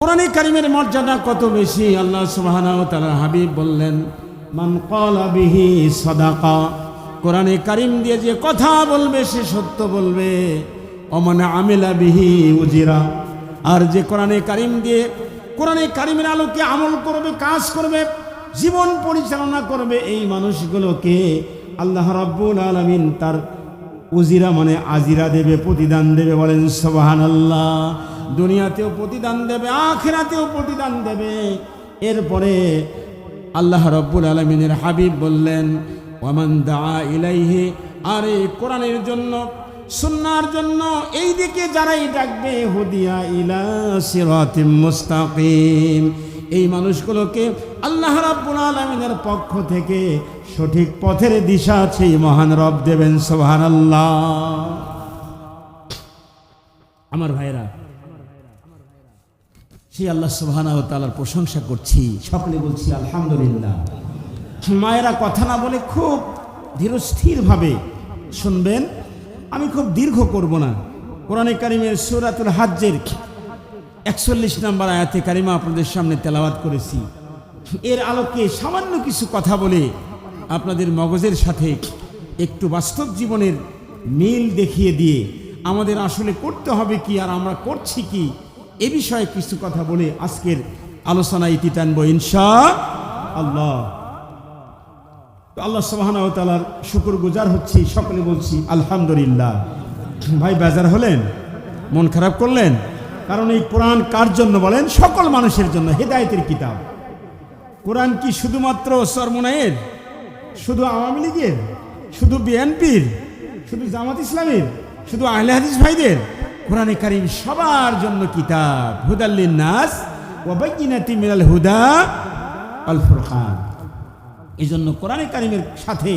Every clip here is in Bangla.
কোরআনে কারিমের মর্যাদা কত বেশি। আল্লাহ সুবহানাহু ওয়া তাআলার হাবিব বললেন, মান ক্বালা বিহি সাদাকা, কোরআনে কারিম দিয়ে যে কথা বলবে সে সত্য বলবে। ওমান আমিলা বিহি উজিরা, আর যে কোরআনে কারিম দিয়ে কোরআনে কারিমের আলোকে আমল করবে, কাজ করবে, জীবন পরিচালনা করবে, এই মানুষগুলোকে আল্লাহ রাব্বুল আলামিন তার উজিরা মানে আজিরা দেবে, প্রতিদান দেবে। বলেন সুবহানাল্লাহ। দুনিয়াতেও প্রতিদান দেবে, আখিরাতেও প্রতিদান দেবে। এরপরে আল্লাহ রাব্বুল আলামিনের হাবিব বললেন, ওয়ামান দাআ ইলাইহি, আর এই কোরআনের জন্য সুন্নাহর জন্য এই দিকে যারাই ডাকবে, হুদিয়া ইলা সিরাতিম মুস্তাকিম, এই মানুষগুলোকে আল্লাহ রাব্বুল আলামিনের পক্ষ থেকে সঠিক পথের দিশা সেই মহান রব দেবেন। সুবহানাল্লাহ। আমার ভাইরা, সেই আল্লাহ সুবহানাহু ওয়া তাআলার প্রশংসা করছি, সকলে বলছি আলহামদুলিল্লাহ। মায়েরা কথা না বলে খুব ধীরস্থিরভাবে শুনবেন, আমি খুব দীর্ঘ করব না। কোরআনে কারিমের সূরাতুল হজ্জের 41 নম্বর আয়াতে কারিমা আপনাদের সামনে তেলাওয়াত করেছি। এর আলোকে সামান্য কিছু কথা বলে আপনাদের মগজের সাথে একটু বাস্তব জীবনের মিল দেখিয়ে দিয়ে আমাদের আসলে করতে হবে কি আর আমরা করছি কি, এ বিষয়ে কিছু কথা বলে আজকের আলোচনা ইতি টানবো ইনশাআল্লাহ। তো আল্লাহ সুবহানাহু ওয়া তাআলার শুকরগুজার হচ্ছি, সকলে বলছি আলহামদুলিল্লাহ। ভাই বেজার হলেন, মন খারাপ করলেন? কারণ এই কোরআন কার জন্য বলেন? সকল মানুষের জন্য, হেদায়েতের কিতাব। কোরআন কি শুধুমাত্র চরমোনাইয়ের, শুধু আওয়ামী লীগের, শুধু বিএনপির, শুধু জামাত ইসলামের, শুধু আহলে হাদিস ভাইদের? কোরআনে কারিম সবার জন্য কিতাব, হুদাল লিন্নাস ওয়া বাইয়িনাতিন মিনাল হুদা ওয়াল ফুরকান। এই জন্য কোরআনে কারিমের সাথে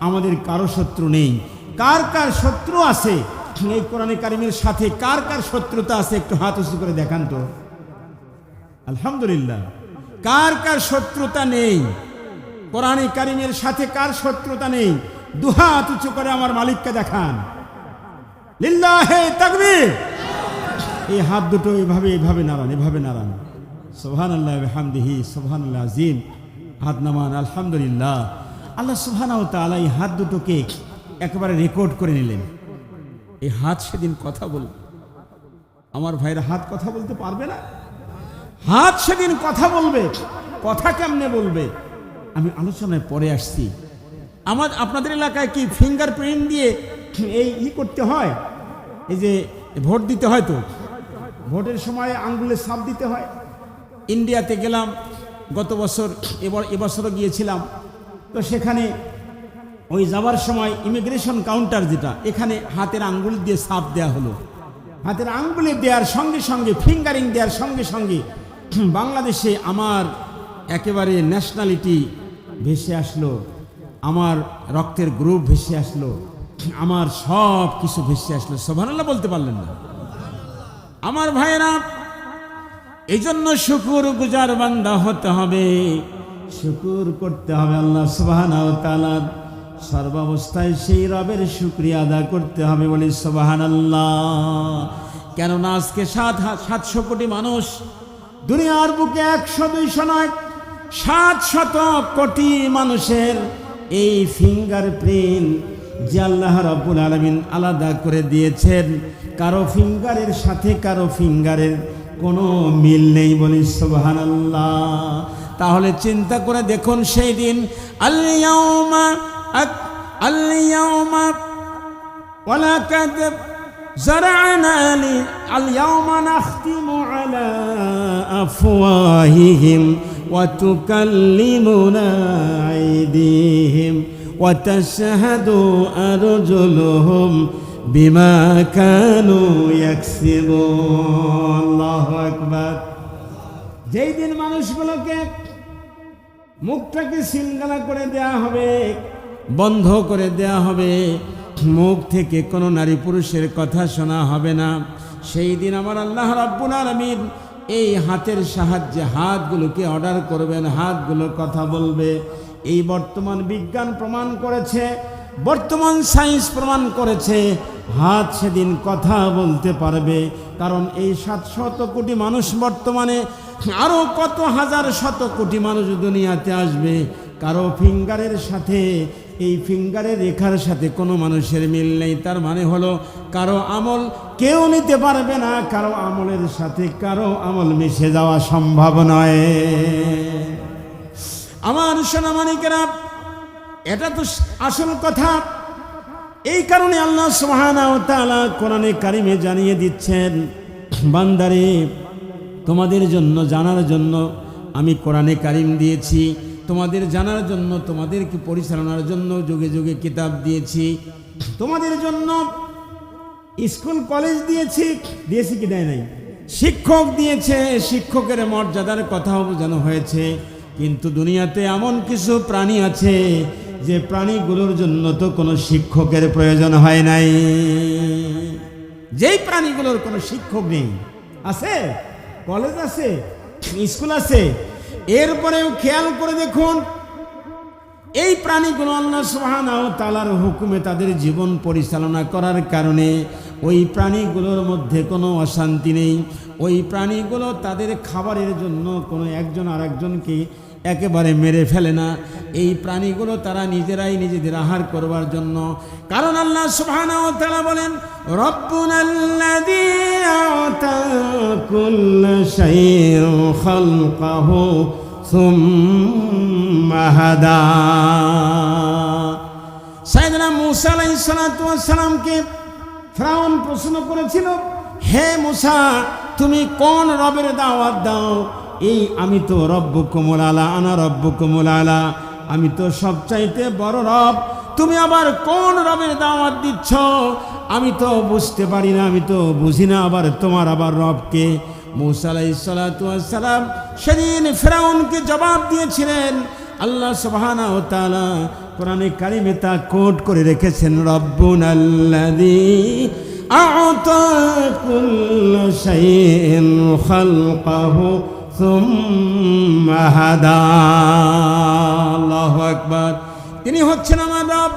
আমাদের কারো শত্রু নেই। কার কার শত্রু আছে এই কোরআনে কারিমের সাথে? কার কার শত্রুতা আছে একটু হাত উঁচু করে দেখান তো। আলহামদুলিল্লাহ। কার কার শত্রুতা নেই কোরআনে কারিমের সাথে? কার শত্রুতা নেই? দুহাত উঁচু করে আমার মালিককে দেখান। লিল্লাহে তাকবীর। এই হাত দুটো এভাবে এভাবে নাড়ান, এভাবে নাড়ান। সুবহানাল্লাহ ওয়া বিহামদিহি সুবহানাল্লাহ আযীম। হাত নামান, আলহামদুলিল্লাহ। আল্লাহ সুবহানাহু ওয়া তাআলা এই হাত দুটোকে একেবারে রেকর্ড করে নিলেন। এই হাত সেদিন কথা বলবে। আমার ভাইরা, হাত কথা বলতে পারবে না? হাত সেদিন কথা বলবে। কথা কেমনে বলবে আমি আলোচনায় পরে আসছি। আপনাদের এলাকায় কি ফিঙ্গারপ্রিন্ট দিয়ে এই করতে হয়? এই যে ভোট দিতে হয়, তো ভোটের সময় আঙ্গুলে ছাপ দিতে হয়। ইন্ডিয়াতে গেলাম গত বছর, এবছরও গিয়েছিলাম। তো সেখানে ওই যাওয়ার সময় ইমিগ্রেশন কাউন্টার যেটা, এখানে হাতের আঙ্গুল দিয়ে ছাপ দেওয়া হলো। হাতের আঙ্গুলে দেওয়ার সঙ্গে সঙ্গে, ফিঙ্গারিং দেওয়ার সঙ্গে সঙ্গে বাংলাদেশে আমার একেবারে ন্যাশনালিটি ভেসে আসলো, আমার রক্তের গ্রুপ ভেসে আসলো, আমার সব কিছু ভেসে আসলো। সুবহানাল্লাহ বলতে পারলেন না? আমার ভাইয়েরা, এই জন্য শুকরগুজার বান্দা হতে হবে, শুকর করতে হবে আল্লাহ সুবহানাহু ওয়া তাআলার। সর্বাবস্থায় সেই রবের শুকরিয়া আদা করতে হবে, বলি সুবহানাল্লাহ। কেননা আজকে 700 কোটি মানুষ, দুনিয়ার বুকে 100-200 নয়, 700 কোটি মানুষের এই ফিঙ্গারপ্রিন্ট যে আল্লাহ রাব্বুল আলামিন আলাদা করে দিয়েছেন, কারো ফিঙ্গারের সাথে কারো ফিঙ্গারের কোনো মিল নেই, বলি সুবহানাল্লাহ। তাহলে চিন্তা করে দেখুন, সেই দিন আল-ইয়াউমা ওয়ালাকাদ জারা'না আল-ইয়াউমা নাখতিমু আলা আফওয়াহিহিম ওয়া তুকাল্লিমুনা আইদিহিম ওয়া তাশহাদু আরজুলুহুম বিমা কানু ইয়াকসিবুন। আল্লাহু আকবার। যেই দিন মানুষগুলোকে মুখটাকে সিলগালা করে দেয়া হবে, বন্ধ করে দেয়া হবে, মুখ থেকে কোনো নারী পুরুষের কথা শোনা হবে না। সেই দিন আমার আল্লাহ রাব্বুল আলামিন এই হাতের সাহায্যে হাতগুলোকে অর্ডার করবেন, হাতগুলো কথা বলবে। এই বর্তমান বিজ্ঞান প্রমাণ করেছে, বর্তমান সায়েন্স প্রমাণ করেছে, হাত সেদিন কথা বলতে পারবে। কারণ এই 700 কোটি মানুষ বর্তমানে, আরো কত হাজার শত কোটি মানুষ দুনিয়াতে আসবে, কারো ফিঙ্গারের সাথে, এই ফিঙ্গারের রেখার সাথে কোনো মানুষের মিল নেই। তার মানে হলো কারো আমল কেউ নিতে পারবে না, কারো আমলের সাথে কারো আমল মিশে যাওয়া সম্ভব নয়। আমার সোনামানিকেরা, এটা তো আসল কথা। এই কারণে আল্লাহ সুবহানাহু ওয়া তাআলা কোরআনে কারিমে জানিয়ে দিচ্ছেন, বান্দারে তোমাদের জন্য জানার জন্য আমি কোরআনে কারিম দিয়েছি, তোমাদের জানার জন্য, তোমাদেরকে পরিচালনার জন্য যুগে যুগে কিতাব দিয়েছি, তোমাদের জন্য স্কুল কলেজ দিয়েছি কি দেয় নাই? শিক্ষক দিয়েছে, শিক্ষকের মর্যাদার কথাও বোঝানো হয়েছে। কিন্তু দুনিয়াতে এমন কিছু প্রাণী আছে যে প্রাণীগুলোর জন্য তো কোনো শিক্ষকের প্রয়োজন হয় নাই। যেই প্রাণীগুলোর কোনো শিক্ষক নেই, আছে কলেজ আছে, স্কুল আছে, এরপরেও খেয়াল করে দেখুন, এই প্রাণীগুলো আল্লাহ সুবহানাহু ওয়া তাআলার হুকুমে তাদের জীবন পরিচালনা করার কারণে ওই প্রাণীগুলোর মধ্যে কোনো অশান্তি নেই। ওই প্রাণীগুলো তাদের খাবারের জন্য কোনো একজন আরেকজনকে একেবারে মেরে ফেলে না। এই প্রাণীগুলো তারা নিজেরাই নিজেদের আহার করবার জন্য। কারণ আল্লাহ সুবহানাহু ওয়া তাআলা বলেন, রব্বুনাল্লাযী আ'তা কুল্লা শাইইন খালকাহু সুম্মা হাদা। সাইয়েদনা মূসা আলাইহিস সালাতু ওয়াস সালামকে ফিরআউন প্রশ্ন করেছিল, হে মূসা, তুমি কোন রবের দাওয়াত দাও? এই আমি তো রব্বুকুমুল আলা, আনা রব্বুকুমুল আলা, আমি তো সবচাইতে বড় রব, তুমি আবার কোন রবের দাওয়াত দিচ্ছ? আমি তো বুঝতে পারি না, আমি তো বুঝি না, আবার তোমার আবার রবকে। মূসা আলাইহিস সালাতু ওয়াস সালাম সেদিন ফিরআউনকে জবাব দিয়েছিলেন। আল্লাহ সুবহানাহু ওয়া তাআলা কোরআনে কারিমে তা কোট করে রেখেছেন, রব্বুনাল্লাযী আ'তা কুল্লা শাইইন খালকাহু সুম্মা হাদা। আল্লাহু আকবার। তিনি হচ্ছেন আমার রব,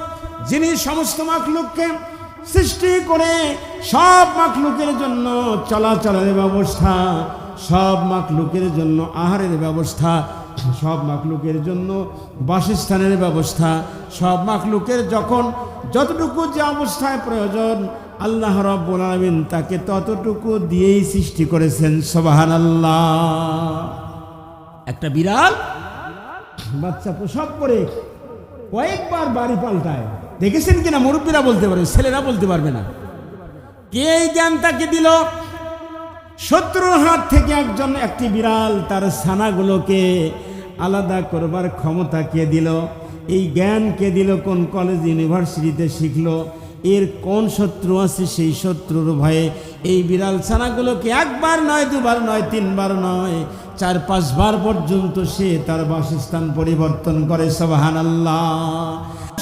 যিনি সমস্ত মাখলুককে সৃষ্টি করে সব মাখলুকের জন্য চলাচলের ব্যবস্থা, সব মাখলুকের জন্য আহারের ব্যবস্থা, সব মাখলুকের জন্য বাসস্থানের ব্যবস্থা, সব মাখলুকের যখন যতটুকু যে অবস্থায় প্রয়োজন আল্লাহ রাব্বুল আলামিন তাকে ততটুকু দিয়েই সৃষ্টি করেছেন। সুবহানাল্লাহ। একটা বিড়াল বাচ্চা প্রসব করে কয়েকবার বাড়ি পাল্টায়, দেখেছেন কিনা? মুরব্বীরা বলতে পারবে, ছেলেরা বলতে পারবে না। কে এই জ্ঞান তাকে দিল? শত্রুর হাত থেকে একটি বিড়াল তার ছানাগুলোকে আলাদা করবার ক্ষমতা কে দিল? এই জ্ঞান কে দিল? কোন কলেজ ইউনিভার্সিটিতে শিখলো? এর কোন শত্রু আছে? সেই শত্রুর ভয়ে এই বিড়াল ছানাগুলোকে একবার নয়, দুবার নয়, তিনবার নয়, 4-5 বার পর্যন্ত সে তার বাসস্থান পরিবর্তন করে। সুবহানাল্লাহ।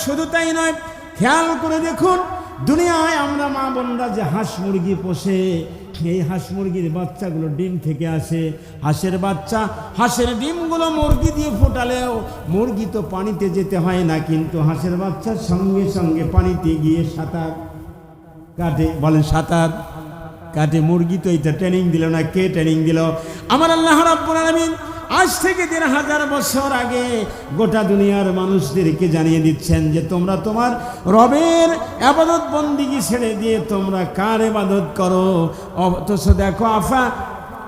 শুধু তাই নয়, খেয়াল করে দেখুন, দুনিয়ায় আমরা মা বোনরা যে হাঁস মুরগি পোষে, এই হাঁস মুরগির বাচ্চাগুলো ডিম থেকে আসে। হাঁসের বাচ্চা, হাঁসের ডিমগুলো মুরগি দিয়ে ফোটালেও মুরগি তো পানিতে যেতে হয় না, কিন্তু হাঁসের বাচ্চার সঙ্গে সঙ্গে পানিতে গিয়ে সাঁতার কাটে। বলেন সাঁতার কাটে। মুরগি তো এটা ট্রেনিং দিল না। কে ট্রেনিং দিল? আমার আল্লাহ রাব্বুল আলামিন আজ থেকে 1500 বছর আগে গোটা দুনিয়ার মানুষদেরকে জানিয়ে দিচ্ছেন যে তোমরা তোমার রবের ইবাদত বন্দেগী ছেড়ে দিয়ে তোমরা কার ইবাদত করো? অথচ দেখো,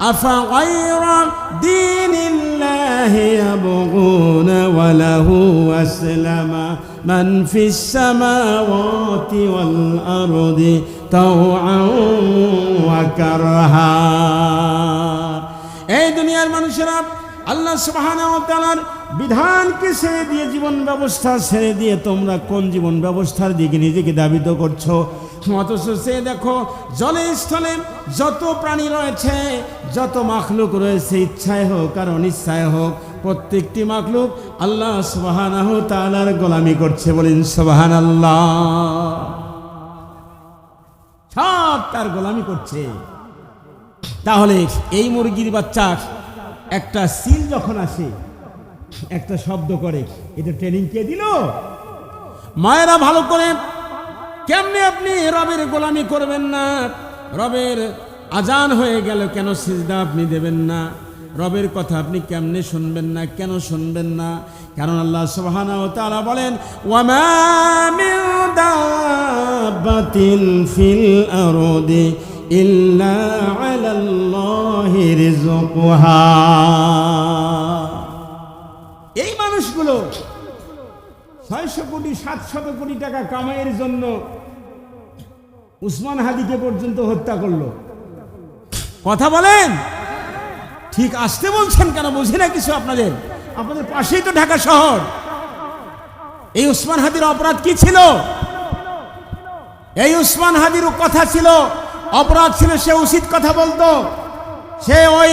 আফা গায়রা দীনিল্লাহি ইয়াবগুনা ওয়া লাহু আসলামা মান ফিস সামাওয়াতি ওয়াল আরদি তাওআন ওয়া কারহা। এই দুনিয়ার মানুষেরা আল্লাহ সুবহানাহু ওয়া তাআলার বিধানকে ছেড়ে দিয়ে, জীবন ব্যবস্থা ছেড়ে দিয়ে তোমরা কোন জীবন ব্যবস্থার দিকে নিজেকে ধাবিত করছো? অথচ সে দেখো, জলে স্থলে যত প্রাণী রয়েছে, যত মাখলুক রয়েছে, ইচ্ছায় হোক আর অনিচ্ছায় হোক, প্রত্যেকটি মাখলুক আল্লাহ সুবহানাহু ওয়া তাআলার গোলামি করছে। বলেন সুবহানাল্লাহ। সব তার গোলামি করছে। তাহলে এই মুরগির বাচ্চা একটা সিল যখন আসে, একটা শব্দ করে, এটা ট্রেনিং কে দিল? মায়েরা ভালো করে, কেমনে আপনি রবের গোলামি করবেন না, রবের আজান হয়ে গেল, কেন সিজদা আপনি দেবেন না? রবের কথা আপনি কেমনে শুনবেন না? কেন শুনবেন না? কারণ আল্লাহ সুবহানাহু ওয়া তাআলা বলেন, ওয়া মা মিন দাব্বাতিন ফিল আরদি ইল্লা আলাল্লাহি রিজকুহা। এই মানুষগুলো 600 কোটি 700 কোটি টাকা কামাইয়ের জন্য উসমান হাদিকে পর্যন্ত হত্যা করলো। কথা বলেন, ঠিক আসতে বলছেন কেন? বুঝি না কিছু আপনাদের পাশেই তো ঢাকা শহর। এই উসমান হাদির অপরাধ কি ছিল? এই উসমান হাদির কথা ছিল, অপরাধ ছিল, সে উচিত কথা বলতো। সে ওই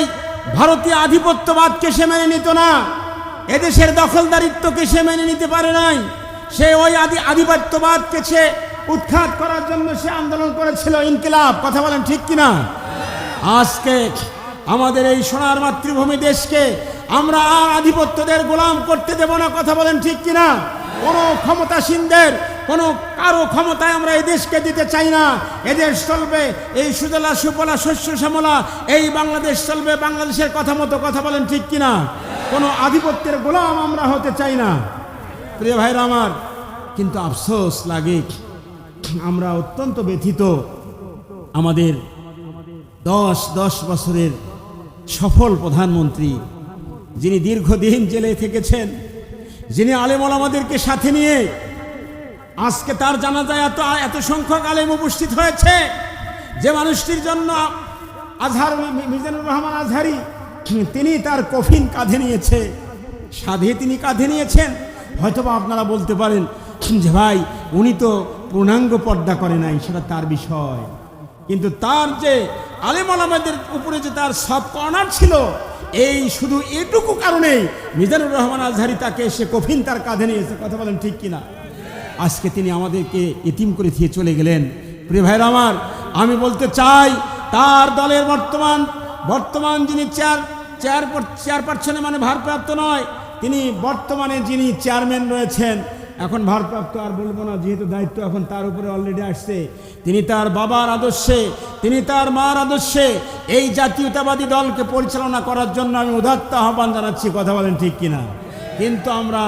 ভারতীয় আধিপত্যবাদকে সে মেনে নিত না, এদেশের দখলদারিত্বকে সে মেনে নিতে পারে নাই। সে ওই আধিপত্যবাদকে সে উৎখাত করার জন্য সে আন্দোলন করেছিল, ইনকিলাব। কথা বলেন ঠিক কিনা? আজকে আমাদের এই সোনার মাতৃভূমি দেশকে আমরা আর আধিপত্যদের গোলাম করতে দেব না। কথা বলেন ঠিক কিনা? কোনো ক্ষমতাসীনদের কারো ক্ষমতায় আমরা এই দেশকে দিতে চাই না। এদেশ চলবে এই সুজলা সুফলা শস্য শ্যামলা, এই বাংলাদেশ চলবে বাংলাদেশের কথা মতো। কথা বলেন ঠিক কিনা? কোনো আধিপত্যের গোলাম আমরা হতে চাই না। প্রিয় ভাইরা আমার, কিন্তু আফসোস লাগে, আমরা অত্যন্ত ব্যথিত। আমাদের 10 বছরের সফল প্রধানমন্ত্রী, যিনি দীর্ঘদিন জেলে থেকেছেন, যিনি আলেম ওলামাদেরকে সাথে নিয়ে আজকে তার জানাজায় এত সংখ্যক আলেম উপস্থিত হয়েছে, যে মানুষটির জন্য মিজানুর রহমান আজহারি তিনি তার কফিন কাঁধে নিয়েছে, সাধে তিনি কাঁধে নিয়েছেন। হয়তোবা আপনারা বলতে পারেন যে ভাই উনি তো পূর্ণাঙ্গ পর্দা করে নাই, সেটা তার বিষয়। কিন্তু তার যে আলেম ওলামাদের উপরে যে তার সব কর্নার ছিল, এই শুধু এটুকু কারণেই মিজানুর রহমান আজহারি তাকে সে কফিন তার কাঁধে নিয়েছে। কথা বলেন ঠিক কিনা? আজকে তিনি আমাদেরকে এতিম করে দিয়ে চলে গেলেন। প্রিয় ভাইরা আমার, আমি বলতে চাই, তার দলের বর্তমান যিনি চেয়ারপারসন, মানে ভারপ্রাপ্ত নয়, তিনি বর্তমানে যিনি চেয়ারম্যান রয়েছেন, এখন ভারপ্রাপ্ত আর বলবো না, যেহেতু দায়িত্ব এখন তার উপরে অলরেডি আসছে। তিনি তার বাবার আদর্শে, তিনি তার মার আদর্শে এই জাতীয়তাবাদী দলকে পরিচালনা করার জন্য আমি উদাত্ত আহ্বান জানাচ্ছি। কথা বলেন ঠিক কিনা? কিন্তু আমরা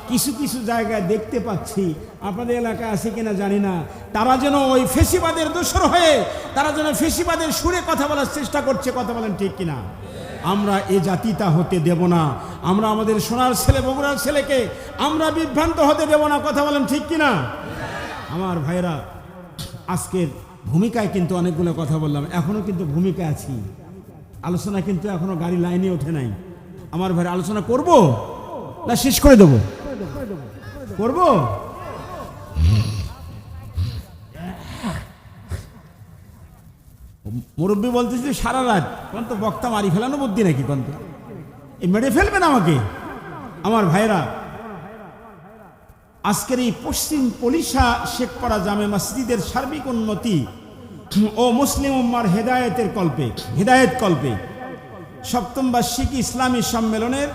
কিছু কিছু জায়গায় দেখতে পাচ্ছি, আপনাদের এলাকায় আছে কিনা জানি না, তারা যেন ওই ফেসিবাদের দোসর হয়ে তারা যেন ফেসিবাদের সুরে কথা বলার চেষ্টা করছে। কথা বলেন ঠিক কিনা? আমরা এ জাতিটা হতে দেব না। আমরা আমাদের সোনার ছেলে, বগুড়ার ছেলেকে আমরা বিভ্রান্ত হতে দেব না। কথা বলেন ঠিক কিনা? আমার ভাইরা, আজকের ভূমিকায় কিন্তু অনেকগুলো কথা বললাম, এখনো কিন্তু ভূমিকায় আছি। আলোচনা কিন্তু এখনো গাড়ি লাইনে ওঠে নাই। আমার ভাইরা, আলোচনা করব না শেষ করে দেব? করব। মুরব্বী বলতেছি সারা রাত, কোন তো বক্তা মারি ফেলানো বুদ্ধি নাকি? কোন তো মেরে ফেলবেন আমাকে? আমার ভাইরা, আজকের এই পশ্চিম পলিশা শেখপাড়া জামে মসজিদের সার্বিক উন্নতি ও মুসলিম উম্মার হেদায়েত কল্পে 7ম বার্ষিক ইসলামী সম্মেলনের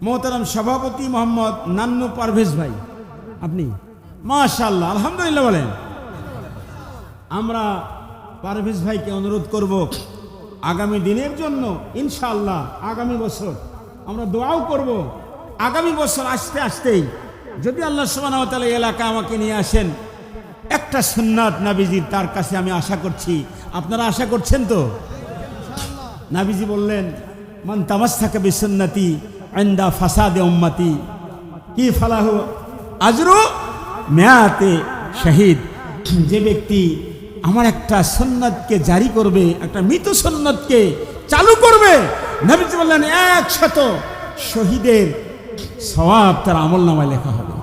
মোহতারাম সভাপতি মোহাম্মদ নান্নু পারভেজ ভাই, আপনি মাশাআল্লাহ আলহামদুলিল্লাহ বলেন। আমরা পারভেজ ভাইকে অনুরোধ করব, আগামী দিনের জন্য ইনশাআল্লাহ আগামী বছর আমরা দোয়াও করব। আগামী বছর আসতেই যদি আল্লাহ সুবহানাহু ওয়া তাআলা এলাকা আমাকে নিয়ে আসেন, একটা সুন্নাত নবীজির তার কাছে আমি আশা করছি। আপনারা আশা করছেন তো? নবীজি বললেন, মান তামাসসাকা বিসুন্নতি ইনদা ফাসাদে উম্মতি কি ফালাহু আজরু মিয়াতে শহীদ। যে ব্যক্তি আমার একটা সুন্নাতকে জারি করবে, একটা মৃত সুন্নাতকে চালু করবে, নবীজি বললেন 100 শহীদের সওয়াব তার আমলনামায় লেখা হবে।